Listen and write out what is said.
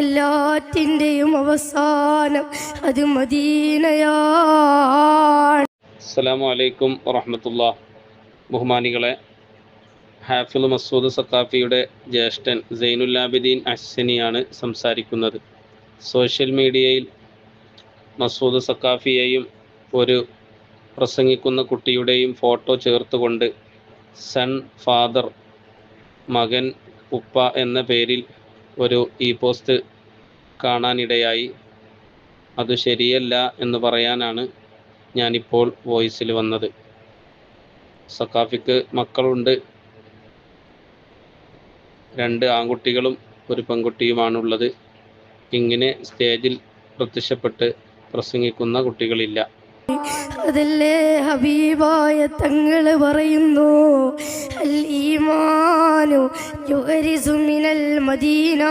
എല്ലാറ്റിൻ്റെയും അവസാനം അത് മദീനയാണ്. അസ്സലാമു അലൈക്കും വറഹ്മത്തുള്ളാഹി. ബഹുമാനികളെ, ഹാഫിള് മസൂദ് സഖാഫിയുടെ ജ്യേഷ്ഠൻ സൈനുൽ ആബിദീൻ അഹ്സനിയാണ് സംസാരിക്കുന്നത്. സോഷ്യൽ മീഡിയയിൽ മസൂദ് സഖാഫിയെയും ഒരു പ്രസംഗിക്കുന്ന കുട്ടിയുടെയും ഫോട്ടോ ചേർത്തുകൊണ്ട് സൺ, ഫാദർ, മകൻ, ഉപ്പ എന്ന പേരിൽ ഒരു പോസ്റ്റ് കാണാനിടയായി. അത് ശരിയല്ല എന്ന് പറയാനാണ് ഞാനിപ്പോൾ വോയിസിൽ വന്നത്. സഖാഫിക്ക് മക്കളുണ്ട്, 2 ആൺകുട്ടികളും 1 പെൺകുട്ടിയുമാണുള്ളത്. ഇങ്ങനെ സ്റ്റേജിൽ പ്രത്യക്ഷപ്പെട്ട് പ്രസംഗിക്കുന്ന കുട്ടികളില്ല. അതല്ലേ ഹബീബായ തങ്ങള് പറയുന്നു, അൽ ഈമാനു യുഗ്രിസു മിനൽ മദീന.